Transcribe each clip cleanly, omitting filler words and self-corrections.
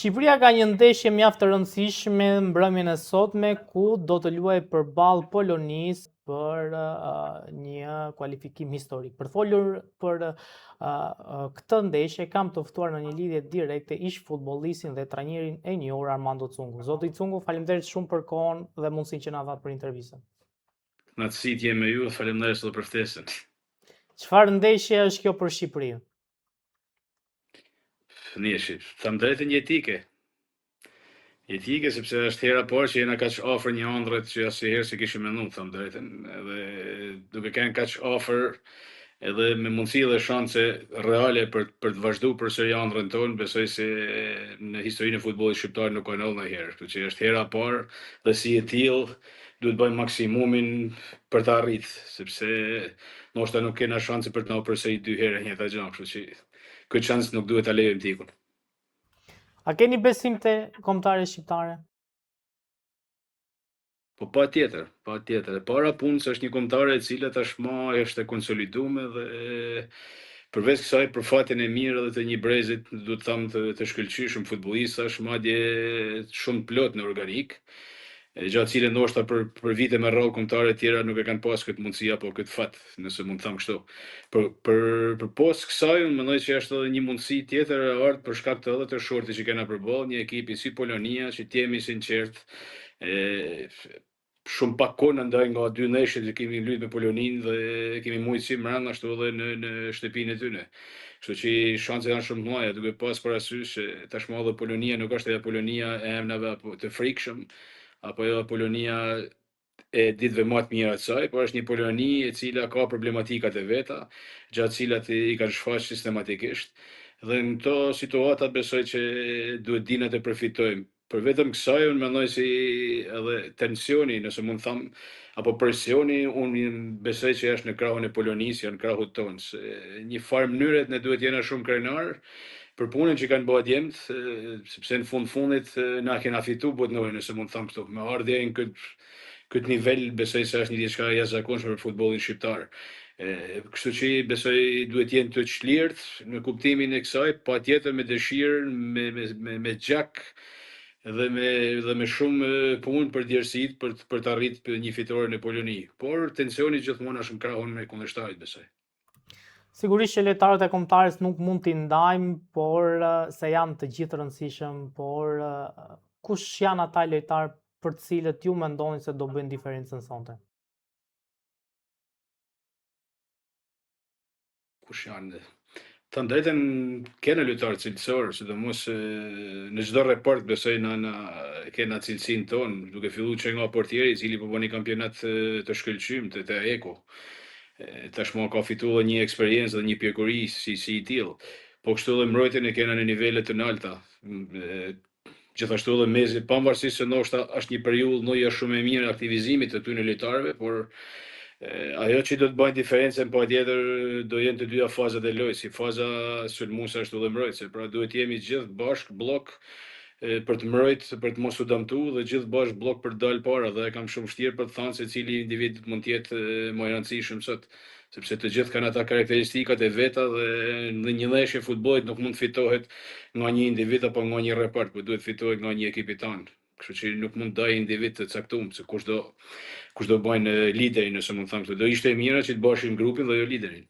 Shqipëria ka një ndeshje mjaft të rëndësishme mbrëmjen e sotme ku do të luajë përballë Polonisë për një kualifikim historik. Për folur për këtë ndeshje kam të ftuar në një lidhje direkte ish futbollistin dhe trajnerin e njohur Armando Cungu. Zoti Cungu, faleminderit shumë për kohën dhe mundësinë që na dha për intervistën. Natësi t'jem me ju, faleminderit edhe për ftesën. Çfarë ndeshje është kjo për Shqipërinë? Nishi, tham drejtën jetike. Jetike sepse është hera parë që jena kaq afër një ëndrrit që asnjëherë se kishim menduar, tham drejtën, edhe duke qenë kaq afër edhe me mundësi dhe shanse reale për të vazhduar përsëri ëndrrën tonë, besoj se në historinë e futbollit shqiptar nuk ka ndodhur ndonjëherë, kështu që është hera parë dhe si e tillë duhet bëjmë maksimumin për të arritë, sepse ndoshta nuk kena shanse për të na përsëri dy herë një njëjta gjë, kështu që këtë shans nuk duhet ta lejmë t'ikun. A keni besim te kombëtarët shqiptare? Po patjetër. E para punës është një kombëtare e cila tashmë është e konsoliduar dhe përveç kësaj për fatin e mirë edhe të një brezit, duhet të them të shkëlqyeshëm futbollistash, madje shumë plot në organik, gjatë cilën ndoshta për vite me radhë kombëtare të tjera nuk e kanë pas këtë mundësi apo këtë fat, nëse mund të them kështu. Për post kësaj, unë mendoj që është edhe një mundësi tjetër e ardhur për shkak të edhe të shortit që kena përballë, një ekipi si Polonia, që t'jemi sinqert, shumë pak kohë na ndaj nga dy ndeshjet që kemi luajtur me Poloninë dhe kemi mujtësi mbrapa ashtu edhe në shtëpinë e tyre. Kështu që shanset janë shumë të mëdha, duke pas parasysh se tashmë edhe Polonia nuk është ajo Polonia e emrave apo të frikshëm, apo ajo Polonia e ditëve më të mira të saj, por është një Poloni e cila ka problematikat e veta, gjatë cilat i kanë shfaqur sistematikisht. Dhe në këto situata besoj që duhet dina të përfitojmë. Për vetëm kësaj, unë mendoj si edhe tensioni, nëse mund të them, apo presioni, unë besoj që është në krahun e Polonisë, janë krahut tonë. Se një farë mënyre ne duhet jena shumë krenar për punën që kanë bërë djemt, sepse në fundit na kena fitu botënore, nëse mund të them kështu. Me ardhje në këtë nivel besoj se është një diçka jashtëzakonshme për futbollin shqiptar. Kështu që besoj duhet jenë të çlirt në kuptimin e kësaj, patjetër me dëshirë, me gjak dhe me shumë punë për djersit për të arritur një fitore në Poloni. Por tensioni gjithmonë është në krahun e kundërshtarit, besoj. Sigurisht që lojtarët e kombëtarës nuk mund t'i ndajmë, por se janë të gjithë rëndësishëm, por kush janë ata lojtarë për të cilët ju mendoni se do bëjnë diferencën sonte? Kush janë? Të drejtën kena lojtarë cilësor, sidomos në çdo report besoj kena cilësinë tonë, duke filluar që nga portieri i cili po bën një kampionat të shkëlqym të Eko. Tashmë ka fituar një eksperiencë dhe një pjekuri si i tillë. Po kështu edhe mbrojtjen e kena në nivele të larta. Gjithashtu edhe mezi, pavarësisht se ndoshta është një periudhë ndonjëherë shumë e mirë aktivizimit të tyre lojtarëve, por ajo që do të bëjë diferencën patjetër do jenë të dyja fazat e lojës, si faza sulmuese ashtu edhe mbrojtëse. Pra duhet jemi gjithë bashk blok për të mbrojtë, për të mos u dëmtuar dhe gjithë bashk blok për të dalë para, dhe kam shumë vështirë për të thënë se cili individ mund të jetë më i rëndësishëm sot, sepse të gjithë kanë ata karakteristikat e veta dhe në një ndeshje futbollit nuk mund të fitohet nga një individ apo nga një repart, por duhet fitohet nga një ekip i tonë. Kështu që nuk mund daj individ të caktuar, se kush do bëjnë liderin, nëse mund të them, do ishte e mira që të bashim grupin dhe jo liderin.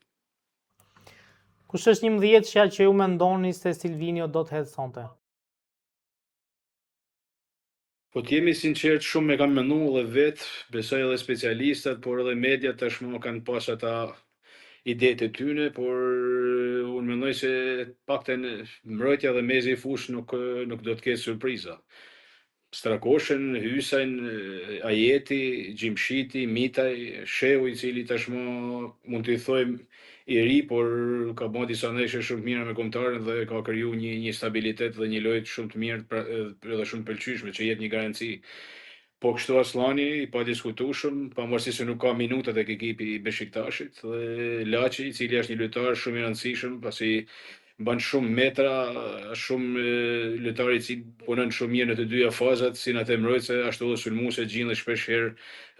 Kush është 11-shja që ju mendoni se Silvinio do të hedhë sonte? Po të jemi sinqert, shumë me kam menduar edhe vetë, besoj edhe specialistat, por edhe media tashmë kanë pas ata idetë e tyre, por unë mendoj se paktën mbrojtja dhe mezi i fushë nuk do të ketë surpriza. Strakoshen, Hysajn, Ajeti, Gjimshiti, Mitaj, Shehu i cili tashmë mund t'i thojmë i ri, por ka bërë disa ndeshje shumë të mira me kombëtarën dhe ka kriju një stabilitet dhe një lojë shumë të mirë dhe shumë të pëlqyeshme që jep një garanci. Po kështu Aslani i pa diskutueshëm, pavarësisht se nuk ka minutat tek ekipi i Beshiktasit, dhe Laçi i cili është një lojtar shumë i rëndësishëm, pasi bën shumë metra, shumë lojtarë që punon shumë mirë në të dyja fazat, si në atë mbrojtëse, ashtu edhe sulmuese gjindet shpesh herë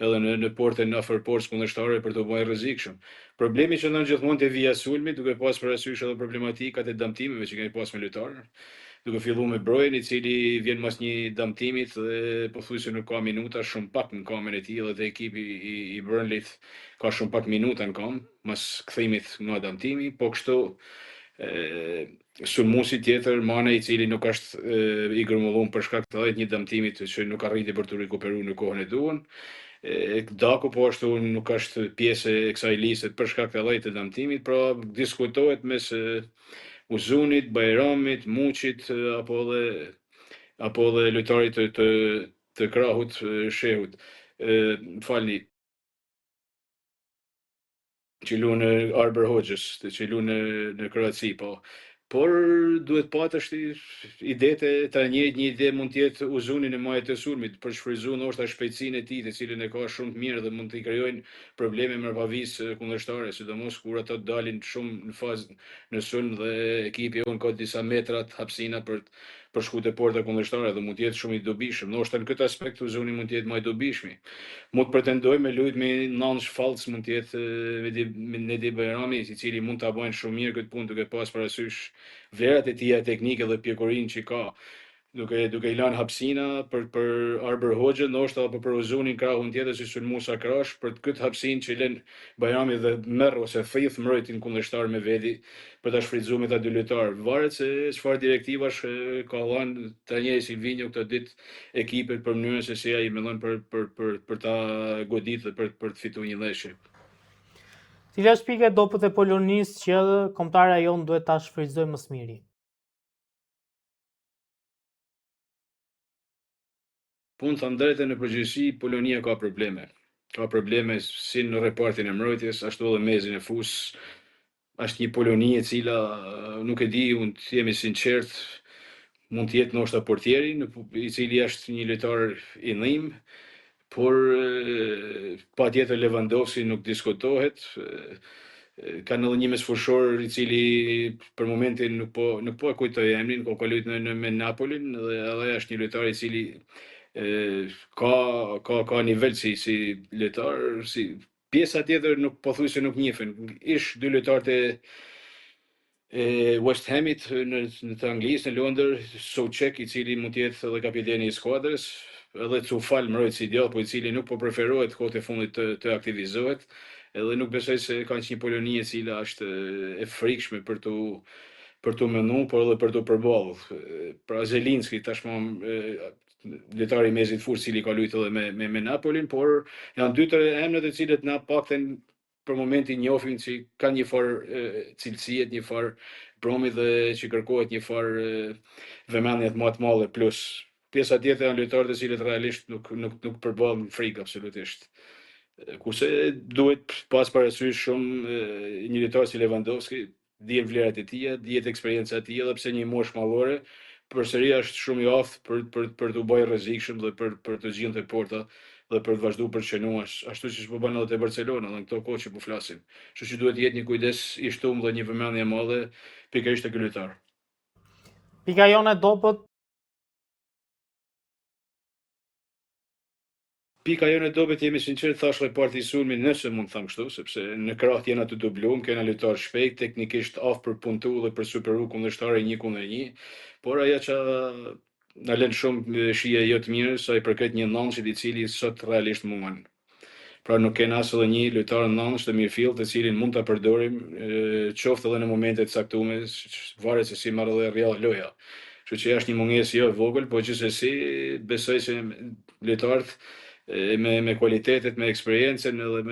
edhe në portën afër portës kundërshtare për të bërë rrezikshëm. Problemi që ndon gjithmonë te vija sulmi, duke pas parasysh edhe problematikat e dëmtimeve që kemi pas me lojtarë. duke filluar me Brojën, I cili vjen mas një damtimit dhe pothuajse nuk ka minuta, shumë pak në kamën e tij, dhe ekipi I Burnleyt ka shumë pak minuta në kam, mas kthimit nga damtimi, po kështu sulmuesi tjetër, Mane, I cili nuk është I gërmulluar për shkak të një dëmtimit që nuk arriti për të rikuperuar në kohën e duhur. Daku po ashtu nuk është pjesë e kësaj liste për shkak të llojit të dëmtimit, pra diskutohet mes Uzunit, Bajramit, Muçit apo edhe lojtarit të krahut Shehut. Falni, që luan në Arber Hoxhës, që luan në Kroaci, po. Por duhet patë është idetë të njëjtë, një ide mund të jetë Uzuni në majët e sulmit, për shfrytzuar ndoshta shpejtësinë e tij, të cilën e ka shumë të mirë dhe mund t'i krijojnë probleme me pavisë kundërshtare, sidomos kur ato dalin shumë në fazë në sulm dhe ekipi jon ka disa metrat hapësina për shku te porta kundërshtare dhe mund të jetë shumë I dobishëm. Ndoshta në këtë aspekt Uzuni mund të jetë më I dobishëm. Mund të pretendoj me lujt me Nansh Fallc, mund të jetë me Nedi Bajrami, I cili mund ta bëjnë shumë mirë këtë punë duke pas parasysh vlerat e tija teknike dhe pjekurinë që ka, duke I lënë hapësina për Arber Hoxhën, ndoshta apo për Uzunin krahun tjetër si sulmuesa krash, për këtë hapësinë që lën Bajrami dhe merr ose thith mbrojtjen kundërshtar me veti për ta shfrytzuar me ta dy lojtarë. Varet se çfarë direktivash ka dhënë trajneri Silvinho këtë ditë ekipet për mënyrën se si ai mendon për ta goditur dhe për të fituar një ndeshje. Cila është pika e dobët e Polonisë që kombëtarja jon duhet ta shfrytëzojë më së miri? Punë thënë drejtën, në përgjithësi Polonia ka probleme. Ka probleme si në repartin e mbrojtjes, ashtu edhe mezin e fus. Është një Poloni e cila nuk e di, unë të jemi sinqert, mund të jetë ndoshta portieri, I cili është një lojtar I ndihmë, por patjetër Lewandowski nuk diskutohet. Kanë edhe një mesfushor I cili për momentin nuk po e kujtoj emrin, ka luajtur me Napolin dhe edhe është një lojtar I cili ka nivel si lojtar, si pjesa tjetër nuk pothuajse nuk njihen. Ish dy lojtarët e West Hamit në të Anglisë, në Londër, Soucek, I cili mund të jetë edhe kapiteni I skuadrës, edhe Cufal mbrojtës I djallë, po I cili nuk po preferohet kohët e fundit të aktivizohet, edhe nuk besoj se ka një Poloni e cila është e frikshme për tu menu, por edhe për tu përballë. Pra Zelinski tashmë lojtari I mezit fus, cili ka luajtur edhe me Napolin, por janë dy të emrat e cilët na paktën për momentin njohin që kanë një farë cilësie, një farë promi dhe që kërkohet një farë vëmendje më të madhe, plus pjesa tjetër janë lojtarë të cilët realisht nuk përballen frikë absolutisht. Kurse duhet pas parasysh shumë një lojtar si Lewandowski, dihet vlerat e tija, dihet eksperjenca e tija, edhe pse një moshë mallore, përsëri është shumë I aftë për të bërë rrezikshëm dhe për të zgjidhur porta dhe për të vazhduar për të qenuar ashtu siç po bën edhe te Barcelona në këto kohë që po flasim. Kështu që duhet jetë një kujdes I shtumë dhe një vëmendje e madhe pikërisht te ky lojtar. Pika jone e dobët. Pika jone e dobët, jemi sinqert, thash reparti I sulmit, nëse mund të them kështu, sepse në krah jena të dubluar, kena lojtar shpejt, teknikisht aftë për puntu dhe për superu kundërshtare 1-1, por ajo që na lën shumë shije jo të mirë sa I përket një Nanshit I cili sot realisht mungon. Pra nuk kena as edhe një lojtar Nansh të mirëfillt të cilin mund ta përdorim qoftë edhe në momente të caktuara, varet se si marrë edhe Real loja. Kështu që është një mungesë jo e vogël, po gjithsesi besoj se lojtarët me kualitetet, me eksperiencën edhe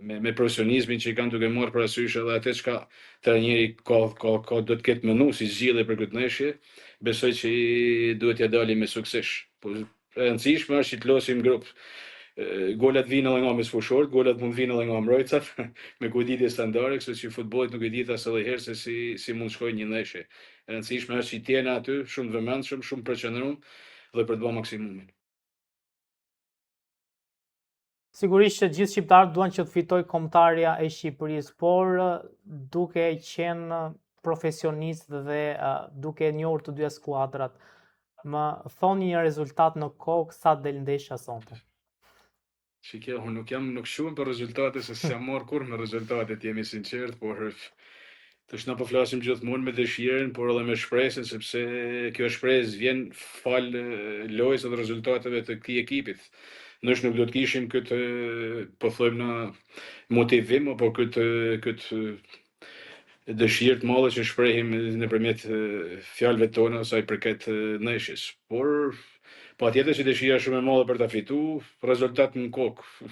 me profesionizmin që I kanë duke marrë parasysh edhe atë çka trajneri do të ketë menu si zgjidhje për këtë ndeshje, besoj që duhet ja dalim me sukses. Po e rëndësishme është që të losim grup. Golat vinë edhe nga mesfushorët, golat mund vinë edhe nga mbrojtësat, me goditje standarde, kështu që futbollit nuk e di as edhe herë se si mund shkojë një ndeshje. E rëndësishme është që të jena aty shumë të vëmendshëm, shumë përqendruar dhe për të bërë maksimumin. Sigurisht që gjithë shqiptarët duan që të fitojë kombëtarja e Shqipërisë, por duke qenë profesionist dhe duke njohur të dyja skuadrat, më thoni një rezultat në kokë sa del ndeshja sonte. Shikoj, unë nuk shumë për rezultate, se s'jam marrë kur me rezultatet, jemi sinqert, por Tash na po flasim gjithmonë me dëshirën, por edhe me shpresën, sepse kjo shpresë vjen fal lojës dhe rezultateve të këtij ekipit. Nëse nuk do të kishim këtë, po thojmë na, motivim apo këtë dëshirë të madhe që shprehim nëpërmjet fjalëve tona sa i përket ndeshjes. Por patjetër që dëshira është shumë e madhe për ta fituar, rezultat në kokë.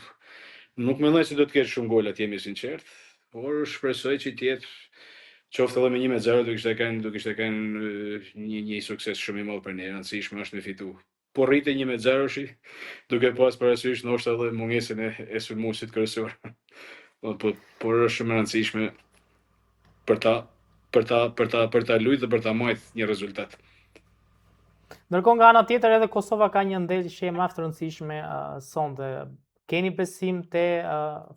Nuk mendoj se do të ketë shumë gola, të jemi sinqert, por shpresoj që të jetë qoftë edhe me 1-0 do kishte kanë një sukses shumë i madh për ne, e rëndësishme është me fitu. Po rritet 1-0-shi, duke pas parasysh ndoshta edhe mungesën e sulmuesit kryesor. Por është shumë e rëndësishme për ta luajtur dhe për ta marrë një rezultat. Ndërkohë nga ana tjetër edhe Kosova ka një ndeshje mjaft të rëndësishme sonte. Keni besim te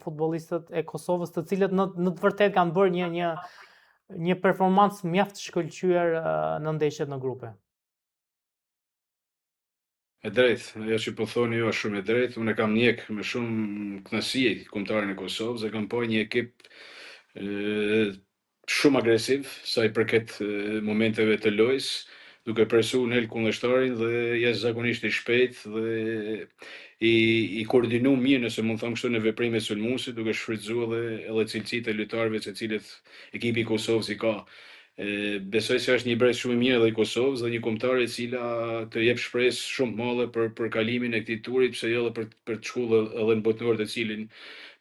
futbollistët e Kosovës, të cilët në të vërtetë kanë bërë një performancë mjaft të shkëlqyer në ndeshjet në grupe. E drejtë, ajo që po thoni ju është shumë e drejtë. Unë e kam njeh me shumë kënaqësi kombëtarin e Kosovës, e kam pa një ekip shumë agresiv sa i përket momenteve të lojës, duke presu nel kundërshtarin dhe jashtëzakonisht i shpejt dhe i koordinu mirë, nëse mund them kështu, në veprimet sulmuese, duke shfrytzuar edhe cilësitë e lojtarëve të cilët ekipi i Kosovës i ka. Besoj se është një brez shumë i mirë edhe i Kosovës dhe një kombëtare e cila të jep shpresë shumë të madhe për kalimin e këtij turi, pse jo edhe për të shkullur edhe në botënor, të cilin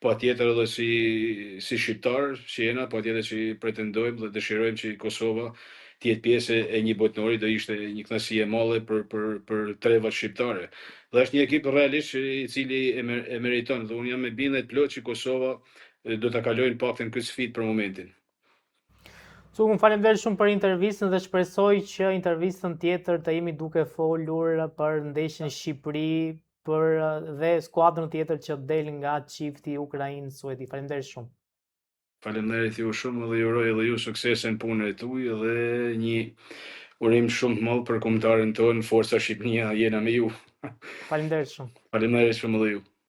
patjetër edhe si shqiptar që jena, patjetër që pretendojmë dhe dëshirojmë që Kosova të jetë pjesë e një botënori, do ishte një kënaqësi e madhe për trevat shqiptare. Dhe është një ekip realisht i cili e meriton, dhe unë jam me bindje plot që Kosova do ta kalojnë paktën këtë sfidë për momentin. Unë faleminderit shumë për intervistën dhe shpresoj që intervistën tjetër të jemi duke folur për ndeshjen Shqipëri dhe skuadrën tjetër që del nga çifti Ukrainë-Suedi. Faleminderit shumë. Faleminderit ju shumë dhe ju uroj edhe ju suksese në punën e tuaj dhe një urim shumë të madh për kombëtarin tonë, Forca Shqipnia, jena me ju. Faleminderit shumë. Faleminderit shumë edhe ju.